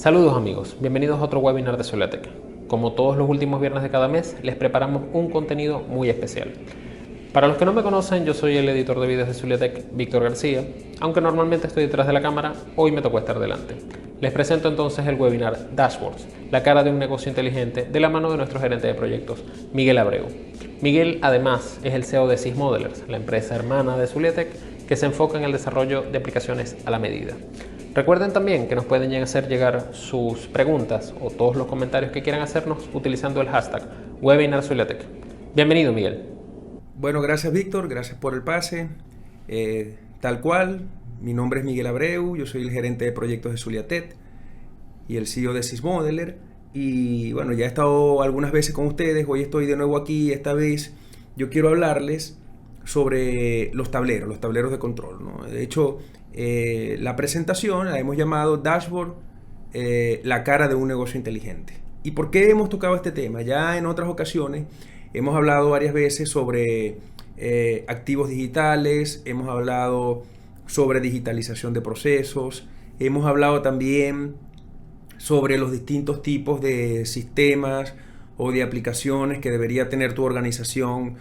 Saludos amigos, bienvenidos a otro webinar de Zuliatec. Como todos los últimos viernes de cada mes, les preparamos un contenido muy especial. Para los que no me conocen, yo soy el editor de vídeos de Zuliatec, Víctor García. Aunque normalmente estoy detrás de la cámara, hoy me tocó estar delante. Les presento entonces el webinar Dashboards, la cara de un negocio inteligente, de la mano de nuestro gerente de proyectos, Miguel Abreu. Miguel además es el CEO de Sysmodelers, la empresa hermana de Zuliatec, que se enfoca en el desarrollo de aplicaciones a la medida. Recuerden también que nos pueden hacer llegar sus preguntas o todos los comentarios que quieran hacernos utilizando el hashtag WebinarZuliatec. Bienvenido, Miguel. Bueno, gracias Víctor, gracias por el pase. Tal cual, mi nombre es Miguel Abreu, yo soy el gerente de proyectos de Zuliatec y el CEO de Sysmodelers. Y bueno, ya he estado algunas veces con ustedes, hoy estoy de nuevo aquí. Esta vez yo quiero hablarles sobre los tableros de control, ¿no? De hecho, la presentación la hemos llamado Dashboard, la cara de un negocio inteligente. ¿Y por qué hemos tocado este tema? Ya en otras ocasiones hemos hablado varias veces sobre activos digitales, hemos hablado sobre digitalización de procesos, hemos hablado también sobre los distintos tipos de sistemas o de aplicaciones que debería tener tu organización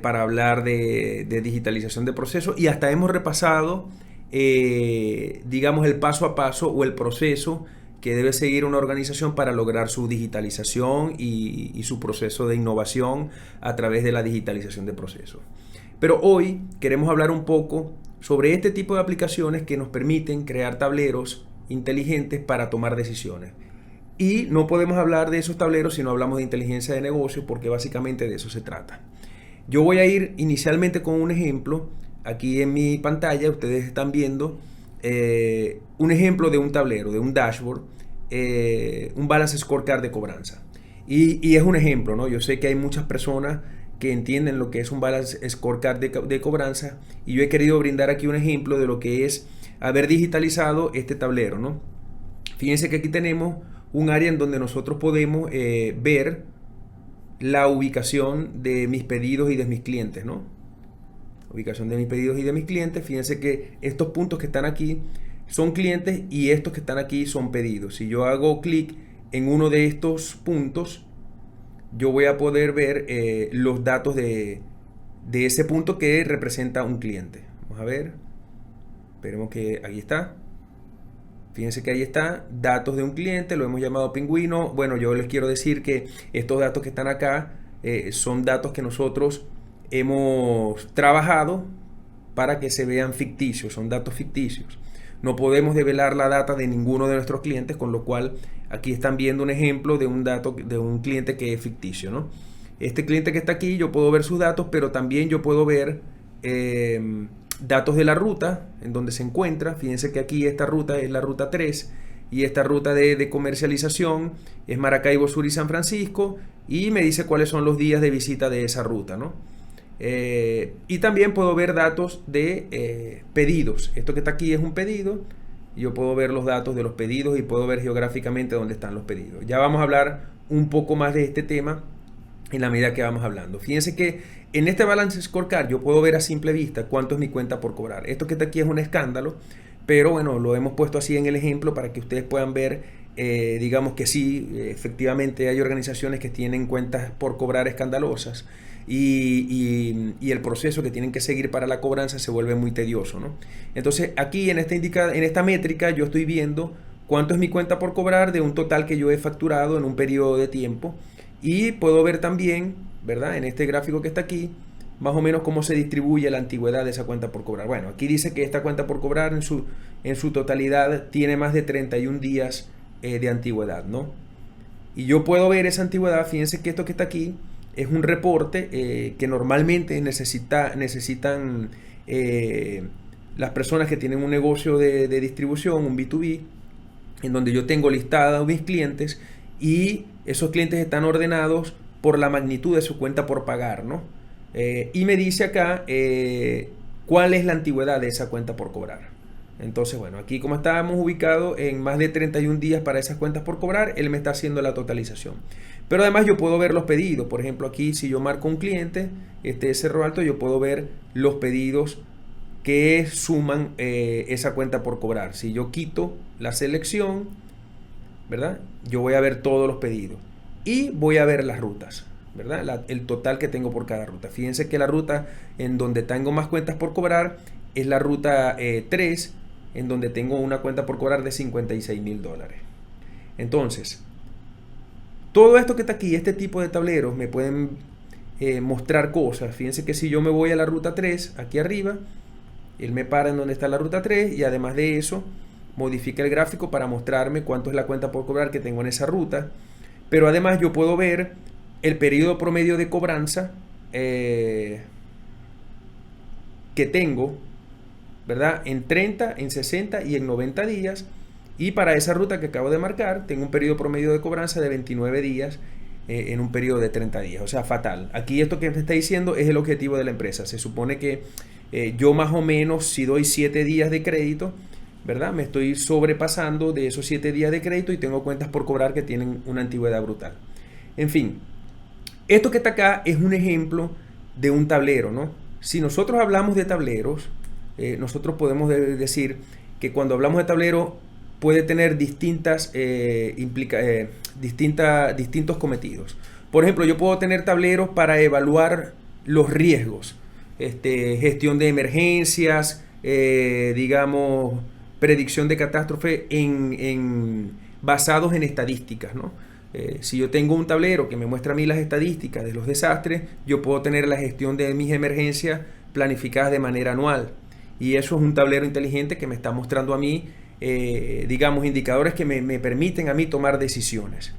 para hablar de digitalización de procesos, y hasta hemos repasado digamos el paso a paso o el proceso que debe seguir una organización para lograr su digitalización y su proceso de innovación a través de la digitalización de procesos. Pero hoy queremos hablar un poco sobre este tipo de aplicaciones que nos permiten crear tableros inteligentes para tomar decisiones. Y no podemos hablar de esos tableros si no hablamos de inteligencia de negocio, porque básicamente de eso se trata. Yo voy a ir inicialmente con un ejemplo. Aquí en mi pantalla ustedes están viendo un ejemplo de un tablero, de un dashboard, un balance scorecard de cobranza. Y es un ejemplo, ¿no? Yo sé que hay muchas personas que entienden lo que es un balance scorecard de cobranza, y yo he querido brindar aquí un ejemplo de lo que es haber digitalizado este tablero, ¿no? Fíjense que aquí tenemos un área en donde nosotros podemos ver la ubicación de mis pedidos y de mis clientes, ¿no? Ubicación de mis pedidos y de mis clientes. Fíjense que estos puntos que están aquí son clientes y estos que están aquí son pedidos. Si yo hago clic en uno de estos puntos, yo voy a poder ver los datos de ese punto que representa un cliente. Vamos a ver. Esperemos que ahí está. Fíjense que ahí está, datos de un cliente, lo hemos llamado pingüino. Bueno, yo les quiero decir que estos datos que están acá son datos que nosotros hemos trabajado para que se vean ficticios, son datos ficticios. No podemos develar la data de ninguno de nuestros clientes, con lo cual aquí están viendo un ejemplo de un dato de un cliente que es ficticio, ¿no? Este cliente que está aquí, yo puedo ver sus datos, pero también yo puedo ver datos de la ruta en donde se encuentra. Fíjense que aquí esta ruta es la ruta 3 y esta ruta de comercialización es Maracaibo Sur y San Francisco, y me dice cuáles son los días de visita de esa ruta, ¿no? Y también puedo ver datos de pedidos. Esto que está aquí es un pedido. Yo puedo ver los datos de los pedidos y puedo ver geográficamente dónde están los pedidos. Ya vamos a hablar un poco más de este tema en la medida que vamos hablando. Fíjense que en este balance scorecard yo puedo ver a simple vista cuánto es mi cuenta por cobrar. Esto que está aquí es un escándalo, pero bueno, lo hemos puesto así en el ejemplo para que ustedes puedan ver, digamos que sí, efectivamente hay organizaciones que tienen cuentas por cobrar escandalosas, y el proceso que tienen que seguir para la cobranza se vuelve muy tedioso, ¿no? Entonces aquí en esta métrica yo estoy viendo cuánto es mi cuenta por cobrar de un total que yo he facturado en un periodo de tiempo. Y puedo ver también, ¿verdad?, en este gráfico que está aquí, más o menos cómo se distribuye la antigüedad de esa cuenta por cobrar. Bueno, aquí dice que esta cuenta por cobrar en su totalidad tiene más de 31 días de antigüedad, ¿no? Y yo puedo ver esa antigüedad. Fíjense que esto que está aquí es un reporte que normalmente necesitan las personas que tienen un negocio de distribución, un B2B, en donde yo tengo listados mis clientes, y esos clientes están ordenados por la magnitud de su cuenta por pagar, ¿no? Y me dice acá cuál es la antigüedad de esa cuenta por cobrar. Entonces, bueno, aquí como estábamos ubicados en más de 31 días para esas cuentas por cobrar, él me está haciendo la totalización. Pero además yo puedo ver los pedidos. Por ejemplo, aquí si yo marco un cliente, este es Cerro Alto, yo puedo ver los pedidos que suman esa cuenta por cobrar. Si yo quito la selección, ¿verdad? Yo voy a ver todos los pedidos y voy a ver las rutas, ¿verdad? El total que tengo por cada ruta. Fíjense que la ruta en donde tengo más cuentas por cobrar es la ruta 3, en donde tengo una cuenta por cobrar de $56,000. Entonces, todo esto que está aquí, este tipo de tableros, me pueden mostrar cosas. Fíjense que si yo me voy a la ruta 3, aquí arriba, él me para en donde está la ruta 3 y además de eso, modifica el gráfico para mostrarme cuánto es la cuenta por cobrar que tengo en esa ruta. Pero además yo puedo ver el periodo promedio de cobranza que tengo, ¿verdad? En 30, en 60 y en 90 días. Y para esa ruta que acabo de marcar, tengo un periodo promedio de cobranza de 29 días en un periodo de 30 días. O sea, fatal. Aquí esto que me está diciendo es el objetivo de la empresa. Se supone que yo más o menos, si doy 7 días de crédito, ¿verdad? Me estoy sobrepasando de esos 7 días de crédito y tengo cuentas por cobrar que tienen una antigüedad brutal. En fin, esto que está acá es un ejemplo de un tablero, ¿no? Si nosotros hablamos de tableros, nosotros podemos decir que cuando hablamos de tablero puede tener distintos cometidos. Por ejemplo, yo puedo tener tableros para evaluar los riesgos, gestión de emergencias, digamos, predicción de catástrofe basados en estadísticas, ¿no? Si yo tengo un tablero que me muestra a mí las estadísticas de los desastres, yo puedo tener la gestión de mis emergencias planificadas de manera anual. Y eso es un tablero inteligente que me está mostrando a mí, digamos, indicadores que me permiten a mí tomar decisiones.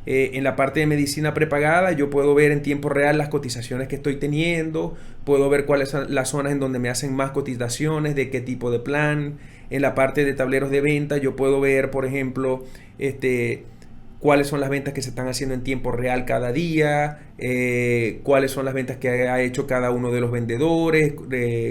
En la parte de medicina prepagada yo puedo ver en tiempo real las cotizaciones que estoy teniendo, puedo ver cuáles son las zonas en donde me hacen más cotizaciones, de qué tipo de plan. En la parte de tableros de venta yo puedo ver, por ejemplo, cuáles son las ventas que se están haciendo en tiempo real cada día, cuáles son las ventas que ha hecho cada uno de los vendedores,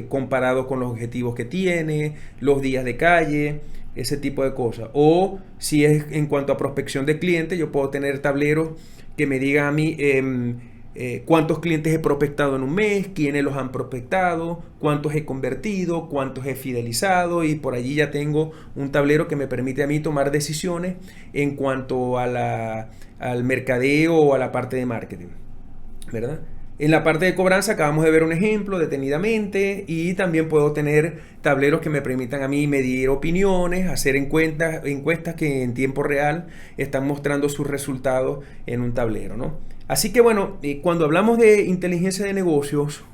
comparado con los objetivos que tiene, los días de calle, ese tipo de cosas. O si es en cuanto a prospección de clientes, yo puedo tener tableros que me digan a mí cuántos clientes he prospectado en un mes, quiénes los han prospectado, cuántos he convertido, cuántos he fidelizado, y por allí ya tengo un tablero que me permite a mí tomar decisiones en cuanto a al mercadeo o a la parte de marketing, ¿verdad? En la parte de cobranza acabamos de ver un ejemplo detenidamente, y también puedo tener tableros que me permitan a mí medir opiniones, hacer encuestas que en tiempo real están mostrando sus resultados en un tablero, ¿no? Así que bueno, cuando hablamos de inteligencia de negocios,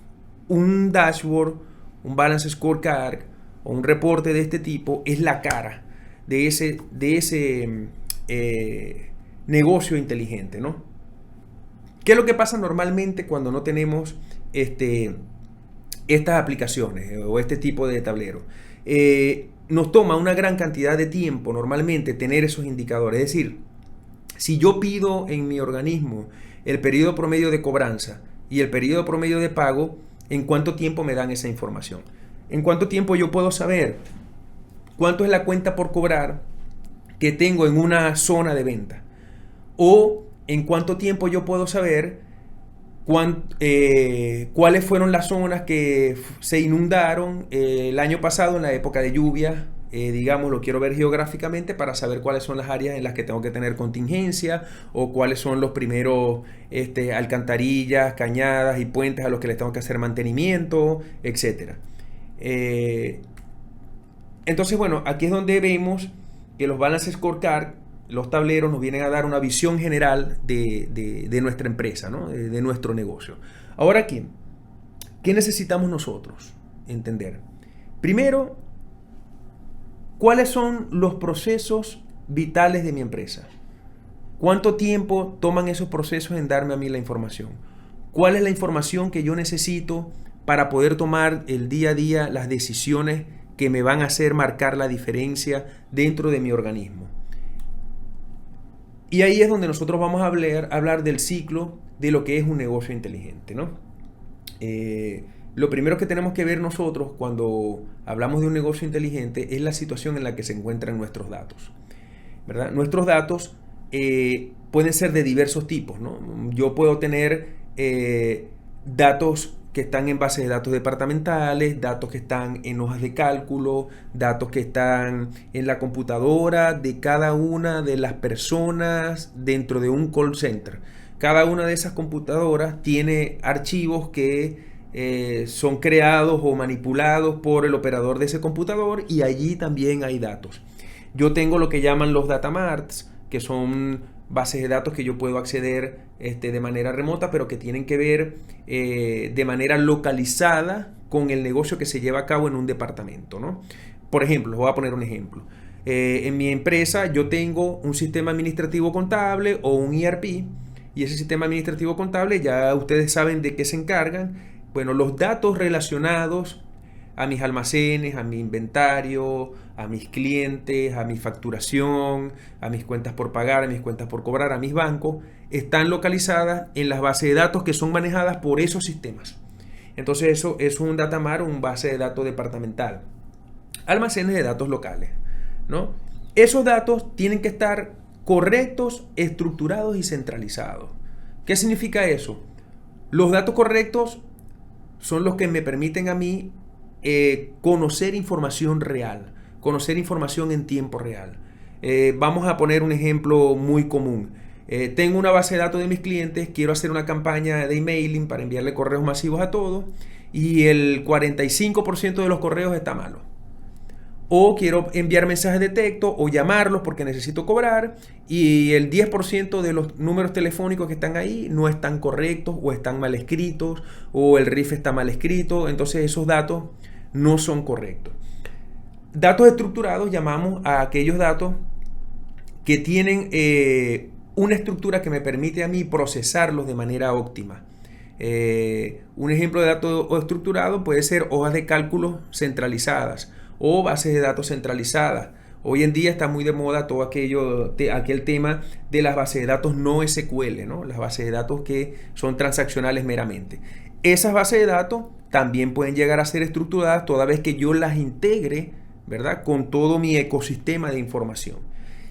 un dashboard, un balance scorecard o un reporte de este tipo es la cara de ese negocio inteligente, ¿no? ¿Qué es lo que pasa normalmente cuando no tenemos estas aplicaciones o este tipo de tablero? Nos toma una gran cantidad de tiempo normalmente tener esos indicadores. Es decir, si yo pido en mi organismo el periodo promedio de cobranza y el periodo promedio de pago, ¿en cuánto tiempo me dan esa información? ¿En cuánto tiempo yo puedo saber cuánto es la cuenta por cobrar que tengo en una zona de venta? O ¿en cuánto tiempo yo puedo saber cuáles fueron las zonas que se inundaron el año pasado en la época de lluvia? Digamos, lo quiero ver geográficamente para saber cuáles son las áreas en las que tengo que tener contingencia, o cuáles son los primeros alcantarillas, cañadas y puentes a los que les tengo que hacer mantenimiento, etc. Entonces, bueno, aquí es donde vemos que los balance scorecard, los tableros, nos vienen a dar una visión general de nuestra empresa, ¿no? de nuestro negocio. Ahora, ¿qué necesitamos nosotros entender? Primero, ¿cuáles son los procesos vitales de mi empresa? ¿Cuánto tiempo toman esos procesos en darme a mí la información? ¿Cuál es la información que yo necesito para poder tomar el día a día las decisiones que me van a hacer marcar la diferencia dentro de mi organismo? Y ahí es donde nosotros vamos a hablar del ciclo de lo que es un negocio inteligente, ¿no? Lo primero que tenemos que ver nosotros cuando hablamos de un negocio inteligente es la situación en la que se encuentran nuestros datos, ¿verdad? Nuestros datos pueden ser de diversos tipos, ¿no? Yo puedo tener datos que están en bases de datos departamentales, datos que están en hojas de cálculo, datos que están en la computadora de cada una de las personas dentro de un call center. Cada una de esas computadoras tiene archivos que son creados o manipulados por el operador de ese computador, y allí también hay datos. Yo tengo lo que llaman los datamarts, que son bases de datos que yo puedo acceder de manera remota, pero que tienen que ver de manera localizada con el negocio que se lleva a cabo en un departamento, ¿no? Por ejemplo, voy a poner un ejemplo. En mi empresa yo tengo un sistema administrativo contable o un ERP, y ese sistema administrativo contable ya ustedes saben de qué se encargan. Bueno, los datos relacionados a mis almacenes, a mi inventario, a mis clientes, a mi facturación, a mis cuentas por pagar, a mis cuentas por cobrar, a mis bancos, están localizadas en las bases de datos que son manejadas por esos sistemas. Entonces eso es un datamar, un base de datos departamental. Almacenes de datos locales, ¿no? Esos datos tienen que estar correctos, estructurados y centralizados. ¿Qué significa eso? Los datos correctos son los que me permiten a mí conocer información real, conocer información en tiempo real. Vamos a poner un ejemplo muy común. Tengo una base de datos de mis clientes, quiero hacer una campaña de emailing para enviarle correos masivos a todos, y el 45% de los correos está malo. O quiero enviar mensajes de texto o llamarlos porque necesito cobrar, y el 10% de los números telefónicos que están ahí no están correctos, o están mal escritos, o el RIF está mal escrito. Entonces esos datos no son correctos. Datos estructurados llamamos a aquellos datos que tienen una estructura que me permite a mí procesarlos de manera óptima. Un ejemplo de dato estructurado puede ser hojas de cálculo centralizadas o bases de datos centralizadas. Hoy en día está muy de moda todo aquel tema de las bases de datos no SQL, ¿no? Las bases de datos que son transaccionales meramente. Esas bases de datos también pueden llegar a ser estructuradas toda vez que yo las integre, ¿verdad?, con todo mi ecosistema de información.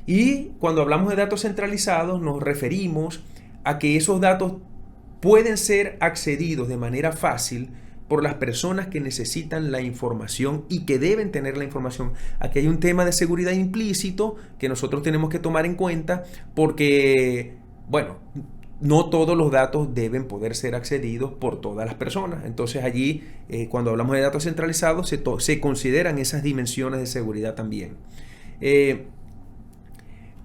Y cuando hablamos de datos centralizados nos referimos a que esos datos pueden ser accedidos de manera fácil por las personas que necesitan la información y que deben tener la información. Aquí hay un tema de seguridad implícito que nosotros tenemos que tomar en cuenta, porque, bueno, no todos los datos deben poder ser accedidos por todas las personas. Entonces allí, cuando hablamos de datos centralizados, se consideran esas dimensiones de seguridad también.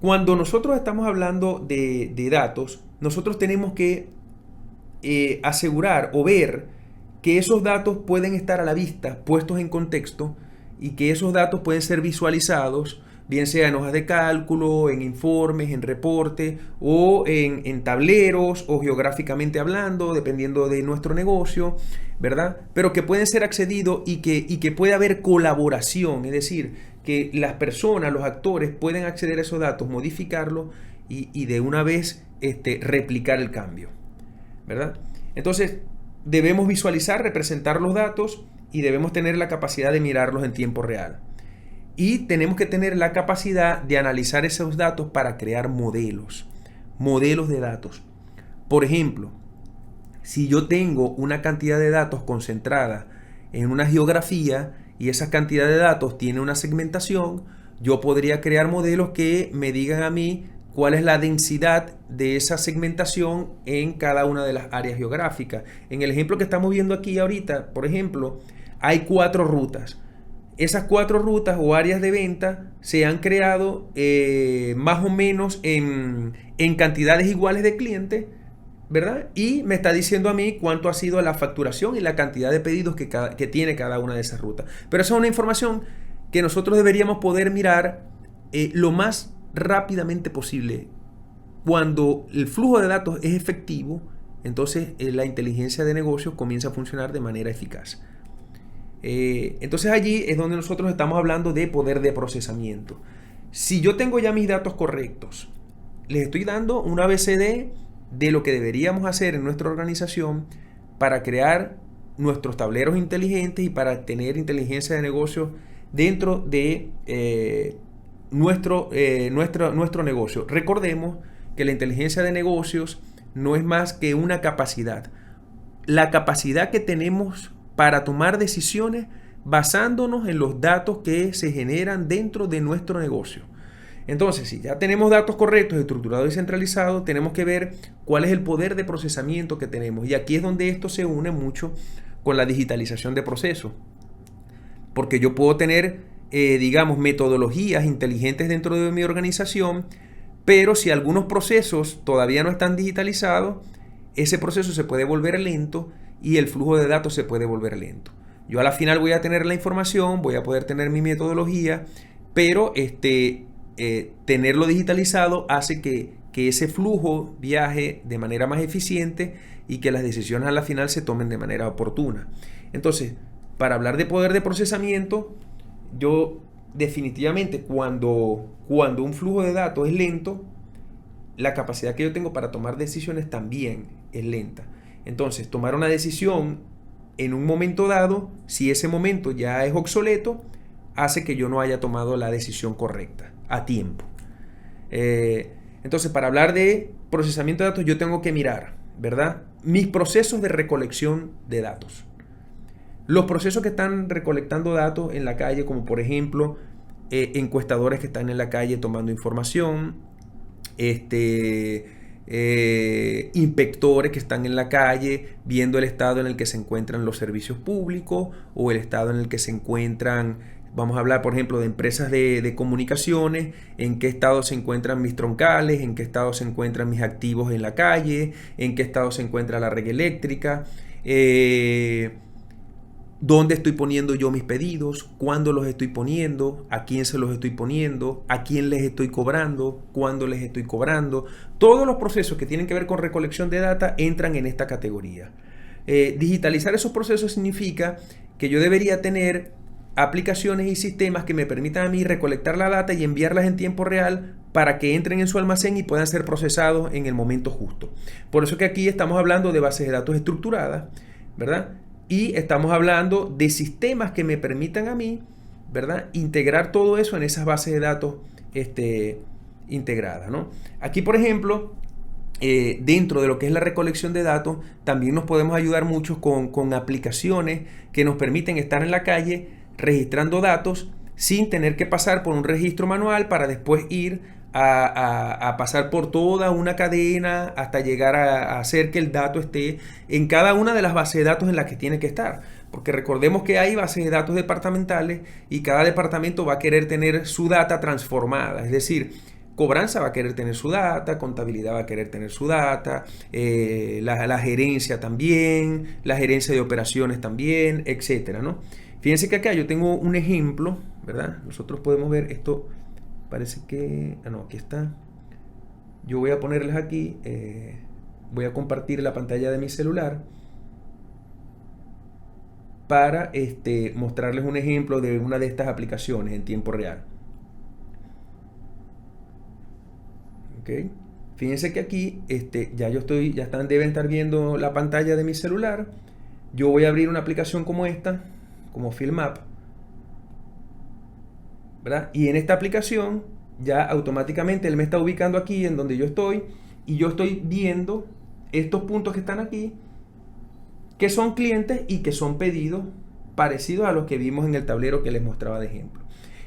Cuando nosotros estamos hablando de datos, nosotros tenemos que asegurar o ver que esos datos pueden estar a la vista, puestos en contexto, y que esos datos pueden ser visualizados, bien sea en hojas de cálculo, en informes, en reportes, o en tableros, o geográficamente hablando, dependiendo de nuestro negocio, ¿verdad? Pero que pueden ser accedidos y que puede haber colaboración, es decir, que las personas, los actores pueden acceder a esos datos, modificarlos y de una vez replicar el cambio, ¿verdad? Entonces, debemos visualizar, representar los datos, y debemos tener la capacidad de mirarlos en tiempo real. Y tenemos que tener la capacidad de analizar esos datos para crear modelos de datos. Por ejemplo, si yo tengo una cantidad de datos concentrada en una geografía y esa cantidad de datos tiene una segmentación, yo podría crear modelos que me digan a mí cuál es la densidad de esa segmentación en cada una de las áreas geográficas. En el ejemplo que estamos viendo aquí ahorita, por ejemplo, hay 4 rutas. Esas 4 rutas o áreas de venta se han creado más o menos en cantidades iguales de clientes, ¿verdad? Y me está diciendo a mí cuánto ha sido la facturación y la cantidad de pedidos que tiene cada una de esas rutas. Pero esa es una información que nosotros deberíamos poder mirar lo más rápidamente posible. Cuando el flujo de datos es efectivo, entonces la inteligencia de negocios comienza a funcionar de manera eficaz. Entonces allí es donde nosotros estamos hablando de poder de procesamiento. Si yo tengo ya mis datos correctos, les estoy dando un ABCD de lo que deberíamos hacer en nuestra organización para crear nuestros tableros inteligentes y para tener inteligencia de negocios dentro de nuestro negocio. Recordemos que la inteligencia de negocios no es más que una capacidad. la capacidad que tenemos para tomar decisiones basándonos en los datos que se generan dentro de nuestro negocio. Entonces, si ya tenemos datos correctos, estructurados y centralizados, tenemos que ver cuál es el poder de procesamiento que tenemos. Y aquí es donde esto se une mucho con la digitalización de procesos. Porque yo puedo tener, digamos, metodologías inteligentes dentro de mi organización, pero si algunos procesos todavía no están digitalizados, ese proceso se puede volver lento y el flujo de datos se puede volver lento. Yo a la final voy a tener la información, voy a poder tener mi metodología, pero tenerlo digitalizado hace que ese flujo viaje de manera más eficiente y que las decisiones a la final se tomen de manera oportuna. Entonces, para hablar de poder de procesamiento, yo definitivamente cuando un flujo de datos es lento, la capacidad que yo tengo para tomar decisiones también es lenta. Entonces, tomar una decisión en un momento dado, si ese momento ya es obsoleto, hace que yo no haya tomado la decisión correcta a tiempo. Entonces, para hablar de procesamiento de datos, yo tengo que mirar, ¿verdad?, mis procesos de recolección de datos. Los procesos que están recolectando datos en la calle, como por ejemplo, encuestadores que están en la calle tomando información, inspectores que están en la calle viendo el estado en el que se encuentran los servicios públicos o el estado en el que se encuentran, vamos a hablar por ejemplo de empresas de comunicaciones, en qué estado se encuentran mis troncales, en qué estado se encuentran mis activos en la calle, en qué estado se encuentra la red eléctrica, dónde estoy poniendo yo mis pedidos, cuándo los estoy poniendo, a quién se los estoy poniendo, a quién les estoy cobrando, cuándo les estoy cobrando. Todos los procesos que tienen que ver con recolección de data entran en esta categoría. Digitalizar esos procesos significa que yo debería tener aplicaciones y sistemas que me permitan a mí recolectar la data y enviarlas en tiempo real para que entren en su almacén y puedan ser procesados en el momento justo. Por eso que aquí estamos hablando de bases de datos estructuradas, ¿verdad? Y estamos hablando de sistemas que me permitan a mí, ¿verdad?, integrar todo eso en esas bases de datos integradas, ¿no? Aquí, por ejemplo, dentro de lo que es la recolección de datos, también nos podemos ayudar mucho con aplicaciones que nos permiten estar en la calle registrando datos sin tener que pasar por un registro manual para después ir a pasar por toda una cadena hasta llegar a hacer que el dato esté en cada una de las bases de datos en las que tiene que estar. Porque recordemos que hay bases de datos departamentales y cada departamento va a querer tener su data transformada. Es decir, cobranza va a querer tener su data, contabilidad va a querer tener su data, la gerencia también, la gerencia de operaciones también, etcétera, ¿no? Fíjense que acá yo tengo un ejemplo, ¿verdad? Nosotros podemos ver esto. Parece que... no, aquí está. Yo voy a ponerles aquí, voy a compartir la pantalla de mi celular para mostrarles un ejemplo de una de estas aplicaciones en tiempo real. ¿Ok? Fíjense que aquí ya deben estar viendo la pantalla de mi celular. Yo voy a abrir una aplicación como esta, como FieldMap, ¿verdad? Y en esta aplicación ya automáticamente él me está ubicando aquí en donde yo estoy y yo estoy viendo estos puntos que están aquí que son clientes y que son pedidos parecidos a los que vimos en el tablero que les mostraba de ejemplo.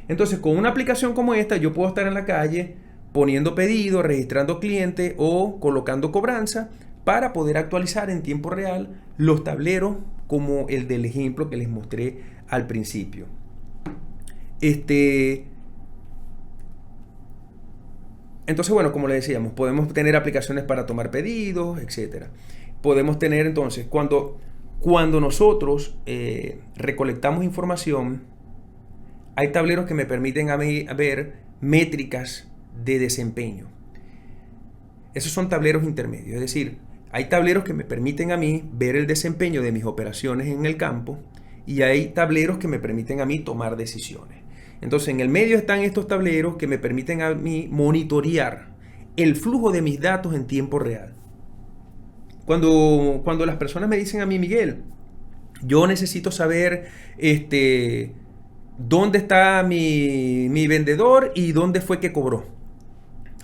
Entonces, con una aplicación como esta yo puedo estar en la calle poniendo pedidos, registrando clientes o colocando cobranza para poder actualizar en tiempo real los tableros como el del ejemplo que les mostré al principio. Entonces, bueno, como le decíamos, podemos tener aplicaciones para tomar pedidos, etcétera. Podemos tener entonces, cuando nosotros recolectamos información, hay tableros que me permiten a mí ver métricas de desempeño. Esos son tableros intermedios, es decir, hay tableros que me permiten a mí ver el desempeño de mis operaciones en el campo y hay tableros que me permiten a mí tomar decisiones. Entonces, en el medio están estos tableros que me permiten a mí monitorear el flujo de mis datos en tiempo real. Cuando las personas me dicen a mí, Miguel, yo necesito saber dónde está mi vendedor y dónde fue que cobró.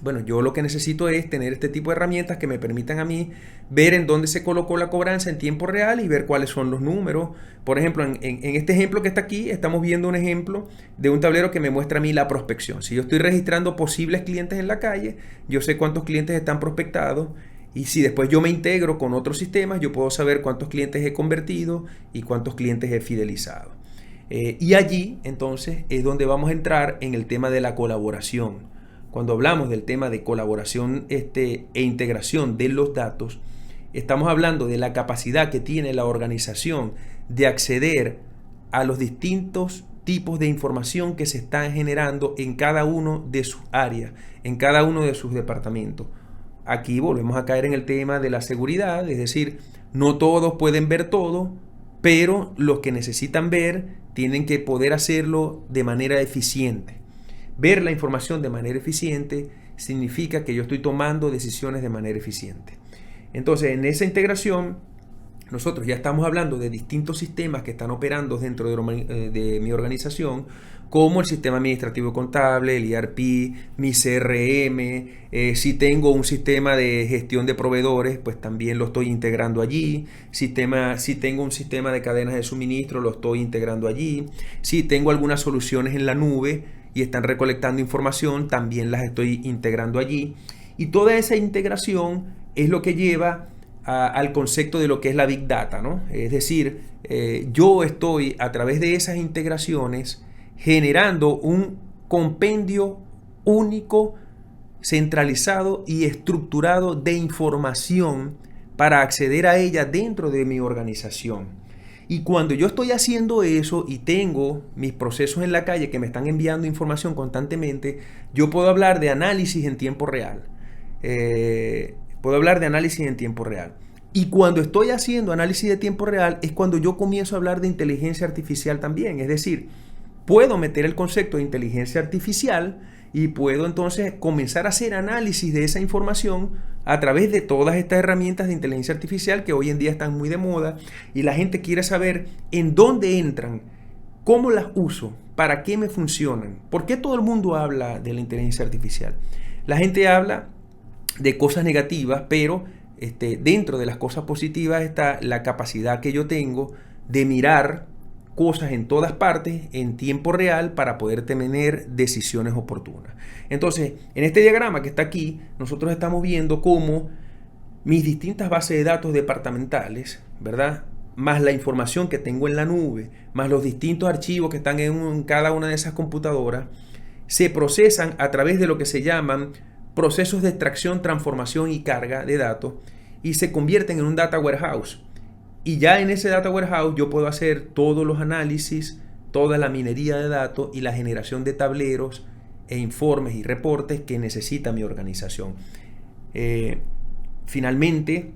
Bueno, yo lo que necesito es tener este tipo de herramientas que me permitan a mí ver en dónde se colocó la cobranza en tiempo real y ver cuáles son los números. Por ejemplo, en este ejemplo que está aquí, estamos viendo un ejemplo de un tablero que me muestra a mí la prospección. Si yo estoy registrando posibles clientes en la calle, yo sé cuántos clientes están prospectados. Y si después yo me integro con otros sistemas, yo puedo saber cuántos clientes he convertido y cuántos clientes he fidelizado. Y allí, entonces, es donde vamos a entrar en el tema de la colaboración. Cuando hablamos del tema de colaboración e integración de los datos, estamos hablando de la capacidad que tiene la organización de acceder a los distintos tipos de información que se están generando en cada uno de sus áreas, en cada uno de sus departamentos. Aquí volvemos a caer en el tema de la seguridad, es decir, no todos pueden ver todo, pero los que necesitan ver tienen que poder hacerlo de manera eficiente. Ver la información de manera eficiente significa que yo estoy tomando decisiones de manera eficiente. Entonces, en esa integración, nosotros ya estamos hablando de distintos sistemas que están operando dentro de mi organización, como el sistema administrativo contable, el ERP, mi CRM. Si tengo un sistema de gestión de proveedores, pues también lo estoy integrando allí. Si tengo un sistema de cadenas de suministro, lo estoy integrando allí. Si tengo algunas soluciones en la nube y están recolectando información, también las estoy integrando allí. Y toda esa integración es lo que lleva al concepto de lo que es la Big Data, ¿no? Es decir, yo estoy a través de esas integraciones generando un compendio único, centralizado y estructurado de información para acceder a ella dentro de mi organización. Y cuando yo estoy haciendo eso y tengo mis procesos en la calle que me están enviando información constantemente, yo puedo hablar de análisis en tiempo real. Y cuando estoy haciendo análisis de tiempo real es cuando yo comienzo a hablar de inteligencia artificial también. Es decir, puedo meter el concepto de inteligencia artificial y puedo entonces comenzar a hacer análisis de esa información a través de todas estas herramientas de inteligencia artificial que hoy en día están muy de moda y la gente quiere saber en dónde entran, cómo las uso, para qué me funcionan. ¿Por qué todo el mundo habla de la inteligencia artificial? La gente habla de cosas negativas, pero dentro de las cosas positivas está la capacidad que yo tengo de mirar cosas en todas partes en tiempo real para poder tener decisiones oportunas. Entonces, en este diagrama que está aquí, nosotros estamos viendo cómo mis distintas bases de datos departamentales, ¿verdad?, más la información que tengo en la nube, más los distintos archivos que están en cada una de esas computadoras, se procesan a través de lo que se llaman procesos de extracción, transformación y carga de datos y se convierten en un data warehouse. Y ya en ese data warehouse yo puedo hacer todos los análisis, toda la minería de datos y la generación de tableros e informes y reportes que necesita mi organización. Finalmente,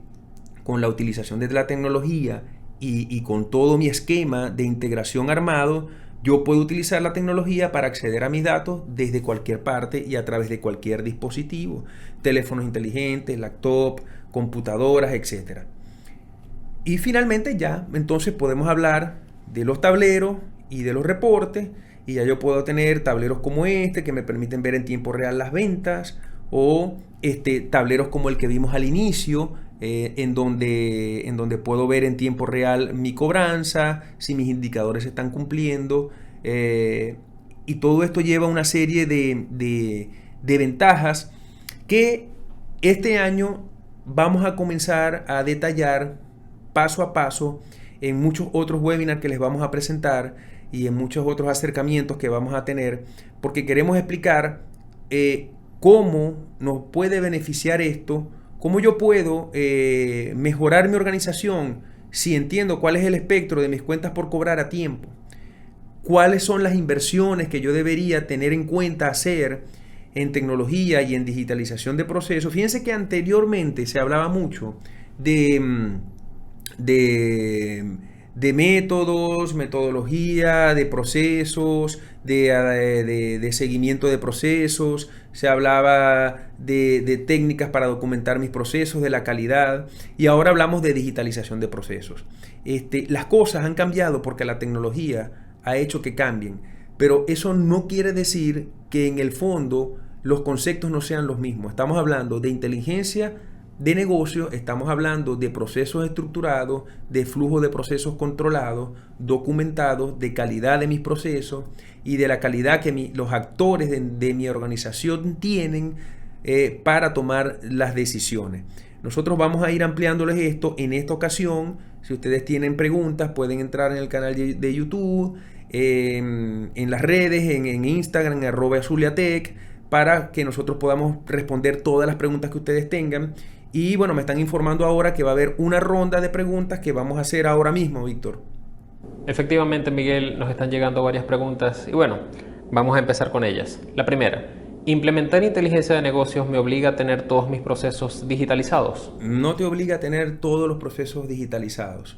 con la utilización de la tecnología y con todo mi esquema de integración armado, yo puedo utilizar la tecnología para acceder a mis datos desde cualquier parte y a través de cualquier dispositivo, teléfonos inteligentes, laptop, computadoras, etc. Y finalmente ya, entonces podemos hablar de los tableros y de los reportes y ya yo puedo tener tableros como este que me permiten ver en tiempo real las ventas o tableros como el que vimos al inicio en donde puedo ver en tiempo real mi cobranza, si mis indicadores se están cumpliendo y todo esto lleva una serie de ventajas que este año vamos a comenzar a detallar paso a paso en muchos otros webinars que les vamos a presentar y en muchos otros acercamientos que vamos a tener, porque queremos explicar cómo nos puede beneficiar esto, cómo yo puedo mejorar mi organización si entiendo cuál es el espectro de mis cuentas por cobrar a tiempo, cuáles son las inversiones que yo debería tener en cuenta hacer en tecnología y en digitalización de procesos. Fíjense que anteriormente se hablaba mucho de métodos, metodología, de procesos, de seguimiento de procesos, se hablaba de técnicas para documentar mis procesos, de la calidad, y ahora hablamos de digitalización de procesos. Las cosas han cambiado porque la tecnología ha hecho que cambien, pero eso no quiere decir que en el fondo los conceptos no sean los mismos. Estamos hablando de inteligencia de negocio, estamos hablando de procesos estructurados, de flujo de procesos controlados, documentados, de calidad de mis procesos y de la calidad que los actores de mi organización tienen para tomar las decisiones. Nosotros vamos a ir ampliándoles esto en esta ocasión. Si ustedes tienen preguntas, pueden entrar en el canal de YouTube, en las redes, en Instagram, en @zuliatech, para que nosotros podamos responder todas las preguntas que ustedes tengan. Y bueno, me están informando ahora que va a haber una ronda de preguntas que vamos a hacer ahora mismo, Víctor. Efectivamente, Miguel, nos están llegando varias preguntas y bueno, vamos a empezar con ellas. La primera, ¿implementar inteligencia de negocios me obliga a tener todos mis procesos digitalizados? No te obliga a tener todos los procesos digitalizados.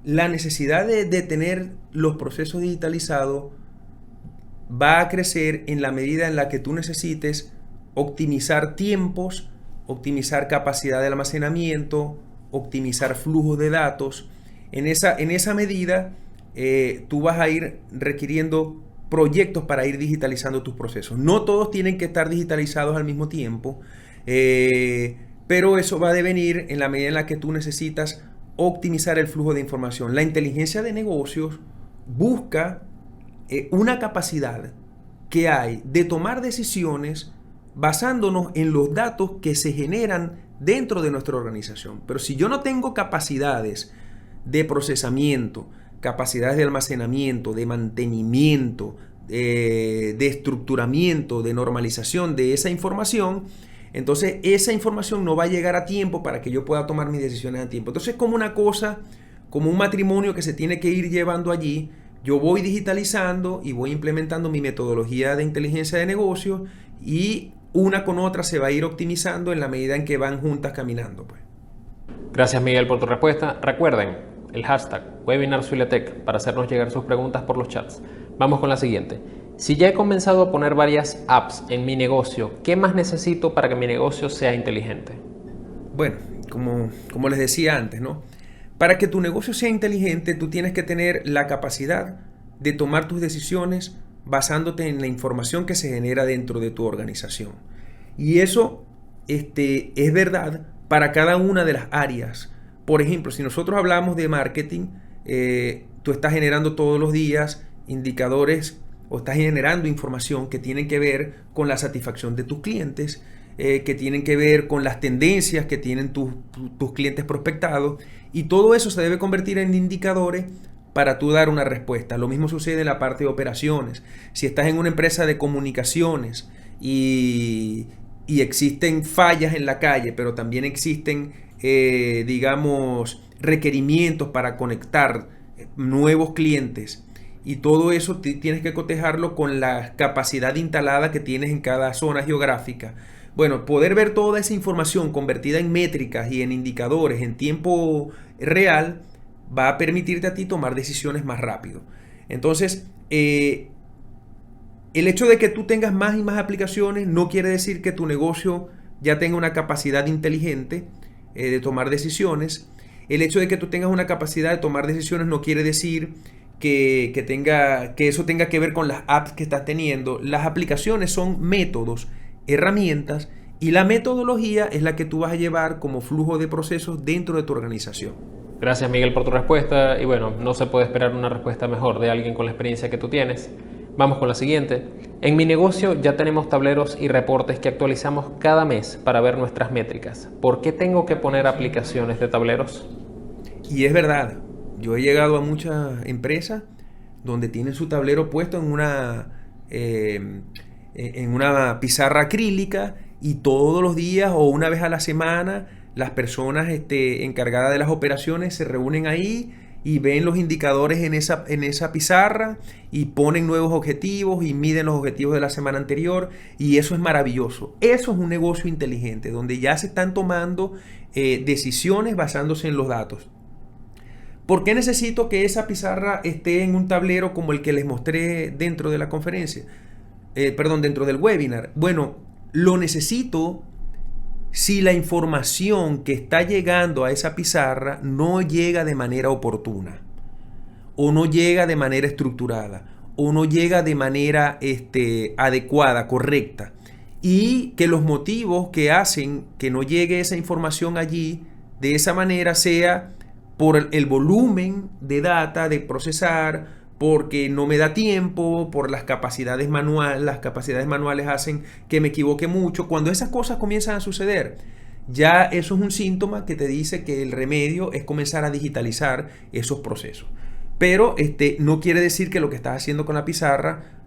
La necesidad de tener los procesos digitalizados va a crecer en la medida en la que tú necesites optimizar tiempos, optimizar capacidad de almacenamiento, optimizar flujos de datos. En esa medida, tú vas a ir requiriendo proyectos para ir digitalizando tus procesos. No todos tienen que estar digitalizados al mismo tiempo, pero eso va a devenir en la medida en la que tú necesitas optimizar el flujo de información. La inteligencia de negocios busca una capacidad que hay de tomar decisiones basándonos en los datos que se generan dentro de nuestra organización. Pero si yo no tengo capacidades de procesamiento, capacidades de almacenamiento, de mantenimiento, de estructuramiento, de normalización de esa información, entonces esa información no va a llegar a tiempo para que yo pueda tomar mis decisiones a tiempo. Entonces es como una cosa, como un matrimonio que se tiene que ir llevando allí. Yo voy digitalizando y voy implementando mi metodología de inteligencia de negocios y una con otra se va a ir optimizando en la medida en que van juntas caminando, pues. Gracias, Miguel, por tu respuesta. Recuerden el hashtag WebinarZuliatech para hacernos llegar sus preguntas por los chats. Vamos con la siguiente. Si ya he comenzado a poner varias apps en mi negocio, ¿qué más necesito para que mi negocio sea inteligente? Bueno, como les decía antes, ¿no? Para que tu negocio sea inteligente, tú tienes que tener la capacidad de tomar tus decisiones basándote en la información que se genera dentro de tu organización. Y eso es verdad para cada una de las áreas. Por ejemplo, si nosotros hablamos de marketing, tú estás generando todos los días indicadores o estás generando información que tienen que ver con la satisfacción de tus clientes, que tienen que ver con las tendencias que tienen tus clientes prospectados, y todo eso se debe convertir en indicadores para tú dar una respuesta. Lo mismo sucede en la parte de operaciones. Si estás en una empresa de comunicaciones y existen fallas en la calle, pero también existen, digamos, requerimientos para conectar nuevos clientes, y todo eso tienes que cotejarlo con la capacidad instalada que tienes en cada zona geográfica. Bueno, poder ver toda esa información convertida en métricas y en indicadores en tiempo real va a permitirte a ti tomar decisiones más rápido. Entonces, el hecho de que tú tengas más y más aplicaciones no quiere decir que tu negocio ya tenga una capacidad inteligente de tomar decisiones. El hecho de que tú tengas una capacidad de tomar decisiones no quiere decir que eso tenga que ver con las apps que estás teniendo. Las aplicaciones son métodos, herramientas, y la metodología es la que tú vas a llevar como flujo de procesos dentro de tu organización. Gracias, Miguel, por tu respuesta. Y bueno, no se puede esperar una respuesta mejor de alguien con la experiencia que tú tienes. Vamos con la siguiente. En mi negocio ya tenemos tableros y reportes que actualizamos cada mes para ver nuestras métricas. ¿Por qué tengo que poner aplicaciones de tableros? Y es verdad, yo he llegado a muchas empresas donde tienen su tablero puesto en una pizarra acrílica, y todos los días o una vez a la semana las personas encargadas de las operaciones se reúnen ahí y ven los indicadores en esa pizarra y ponen nuevos objetivos y miden los objetivos de la semana anterior, y eso es maravilloso. Eso es un negocio inteligente donde ya se están tomando decisiones basándose en los datos. ¿Por qué necesito que esa pizarra esté en un tablero como el que les mostré dentro de la conferencia? Dentro del webinar. Bueno, lo necesito si la información que está llegando a esa pizarra no llega de manera oportuna, o no llega de manera estructurada, o no llega de manera adecuada, correcta. y que los motivos que hacen que no llegue esa información allí de esa manera sea por el volumen de data de procesar, porque no me da tiempo, por las capacidades manuales. Las capacidades manuales hacen que me equivoque mucho. Cuando esas cosas comienzan a suceder, ya eso es un síntoma que te dice que el remedio es comenzar a digitalizar esos procesos. Pero no quiere decir que lo que estás haciendo con la pizarra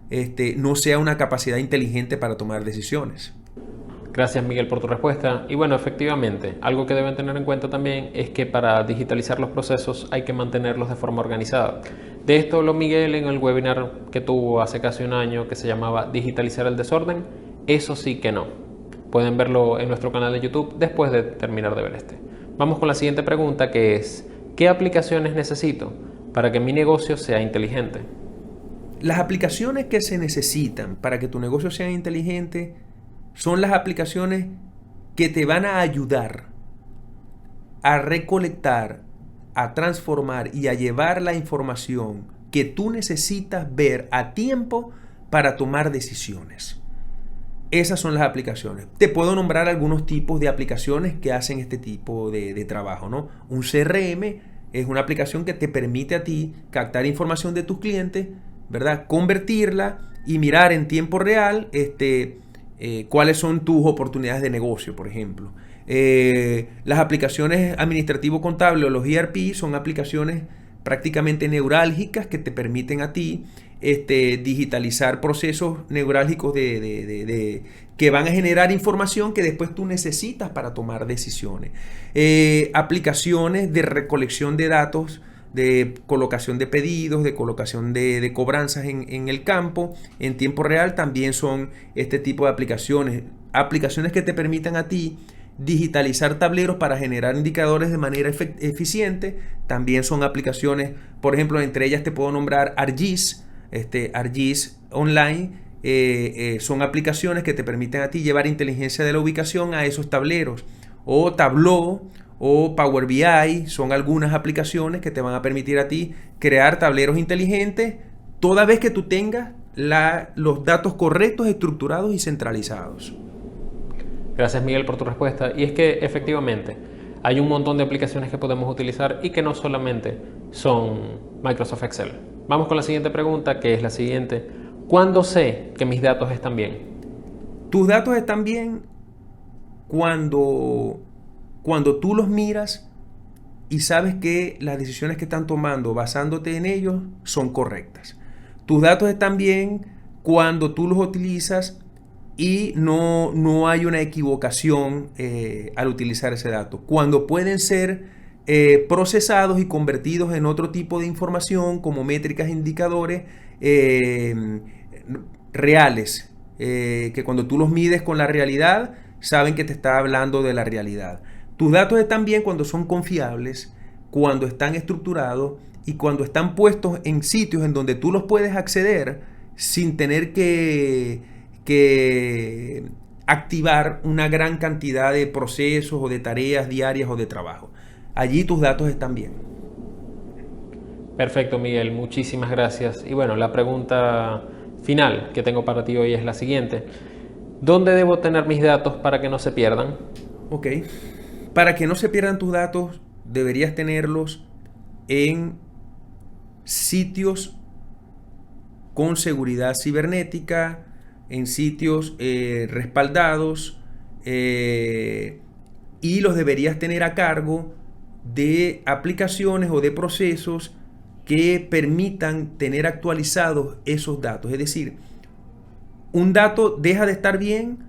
no sea una capacidad inteligente para tomar decisiones. Gracias, Miguel, por tu respuesta. Y bueno, efectivamente, algo que deben tener en cuenta también es que para digitalizar los procesos hay que mantenerlos de forma organizada. De esto habló Miguel en el webinar que tuvo hace casi un año que se llamaba Digitalizar el desorden. Eso sí que no. Pueden verlo en nuestro canal de YouTube después de terminar de ver este. Vamos con la siguiente pregunta, que es: ¿qué aplicaciones necesito para que mi negocio sea inteligente? Las aplicaciones que se necesitan para que tu negocio sea inteligente son las aplicaciones que te van a ayudar a recolectar, a transformar y a llevar la información que tú necesitas ver a tiempo para tomar decisiones. Esas son las aplicaciones. Te puedo nombrar algunos tipos de aplicaciones que hacen este tipo de trabajo, ¿no? Un CRM es una aplicación que te permite a ti captar información de tus clientes, ¿verdad? Convertirla y mirar en tiempo real cuáles son tus oportunidades de negocio, por ejemplo. Las aplicaciones administrativo-contable o los ERP son aplicaciones prácticamente neurálgicas que te permiten a ti digitalizar procesos neurálgicos que van a generar información que después tú necesitas para tomar decisiones. Aplicaciones de recolección de datos, de colocación de pedidos, de colocación de cobranzas en el campo en tiempo real, también son este tipo de aplicaciones. Aplicaciones que te permitan a ti digitalizar tableros para generar indicadores de manera eficiente, también son aplicaciones. Por ejemplo, entre ellas te puedo nombrar ArcGIS. ArcGIS Online son aplicaciones que te permiten a ti llevar inteligencia de la ubicación a esos tableros. O Tableau o Power BI son algunas aplicaciones que te van a permitir a ti crear tableros inteligentes toda vez que tú tengas los datos correctos, estructurados y centralizados. Gracias, Miguel, por tu respuesta. Y es que efectivamente hay un montón de aplicaciones que podemos utilizar y que no solamente son Microsoft Excel. Vamos con la siguiente pregunta, que es la siguiente: ¿cuándo sé que mis datos están bien? Tus datos están bien cuando tú los miras y sabes que las decisiones que están tomando basándote en ellos son correctas. Tus datos están bien cuando tú los utilizas y no hay una equivocación al utilizar ese dato. Cuando pueden ser procesados y convertidos en otro tipo de información, como métricas e indicadores reales, que cuando tú los mides con la realidad, saben que te está hablando de la realidad. Tus datos están bien cuando son confiables, cuando están estructurados y cuando están puestos en sitios en donde tú los puedes acceder sin tener que activar una gran cantidad de procesos o de tareas diarias o de trabajo. Allí tus datos están bien. Perfecto, Miguel, muchísimas gracias. Y bueno, la pregunta final que tengo para ti hoy es la siguiente: ¿dónde debo tener mis datos para que no se pierdan? Ok. Para que no se pierdan tus datos, deberías tenerlos en sitios con seguridad cibernética, en sitios respaldados, y los deberías tener a cargo de aplicaciones o de procesos que permitan tener actualizados esos datos. Es decir, un dato deja de estar bien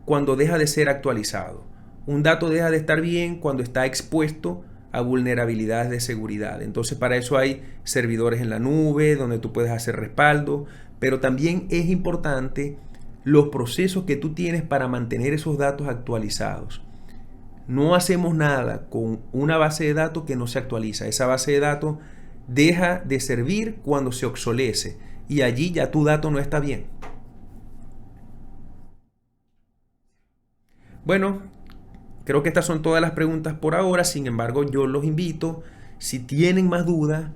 cuando deja de ser actualizado. Un dato deja de estar bien cuando está expuesto a vulnerabilidades de seguridad. Entonces, para eso hay servidores en la nube donde tú puedes hacer respaldo, pero también es importante los procesos que tú tienes para mantener esos datos actualizados. No hacemos nada con una base de datos que no se actualiza. Esa base de datos deja de servir cuando se obsolece y allí ya tu dato no está bien. Bueno, creo que estas son todas las preguntas por ahora. Sin embargo, yo los invito, si tienen más dudas,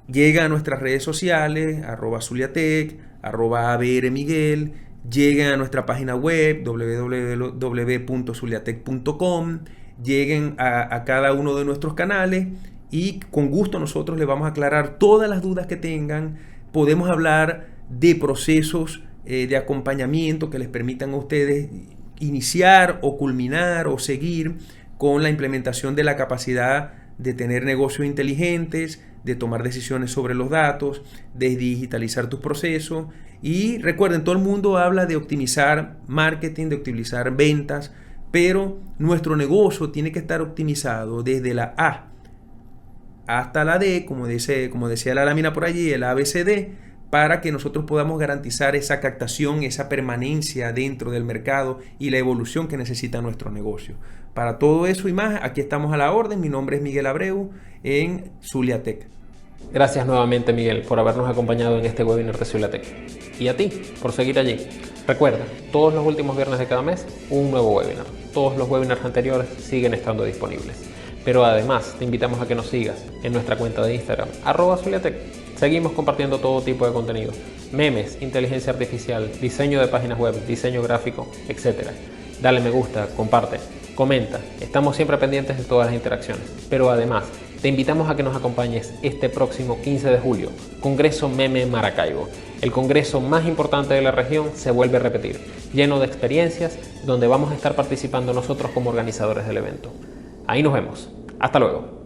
llega a nuestras redes sociales, @zuliatech, @abrmiguel, lleguen a nuestra página web www.zuliatech.com, lleguen a cada uno de nuestros canales y con gusto nosotros les vamos a aclarar todas las dudas que tengan. Podemos hablar de procesos de acompañamiento que les permitan a ustedes iniciar o culminar o seguir con la implementación de la capacidad de tener negocios inteligentes, de tomar decisiones sobre los datos, de digitalizar tus procesos. Y recuerden, todo el mundo habla de optimizar marketing, de optimizar ventas, pero nuestro negocio tiene que estar optimizado desde la A hasta la D, como decía la lámina por allí, el ABCD, para que nosotros podamos garantizar esa captación, esa permanencia dentro del mercado y la evolución que necesita nuestro negocio. Para todo eso y más, aquí estamos a la orden. Mi nombre es Miguel Abreu en Zuliatech. Gracias nuevamente, Miguel, por habernos acompañado en este webinar de Zuliatech. Y a ti, por seguir allí. Recuerda, todos los últimos viernes de cada mes, un nuevo webinar. Todos los webinars anteriores siguen estando disponibles. Pero además, te invitamos a que nos sigas en nuestra cuenta de Instagram, @Zuliatech. Seguimos compartiendo todo tipo de contenido, memes, inteligencia artificial, diseño de páginas web, diseño gráfico, etc. Dale me gusta, comparte, comenta. Estamos siempre pendientes de todas las interacciones. Pero además, te invitamos a que nos acompañes este próximo 15 de julio, Congreso Meme Maracaibo. El congreso más importante de la región se vuelve a repetir, lleno de experiencias, donde vamos a estar participando nosotros como organizadores del evento. Ahí nos vemos. Hasta luego.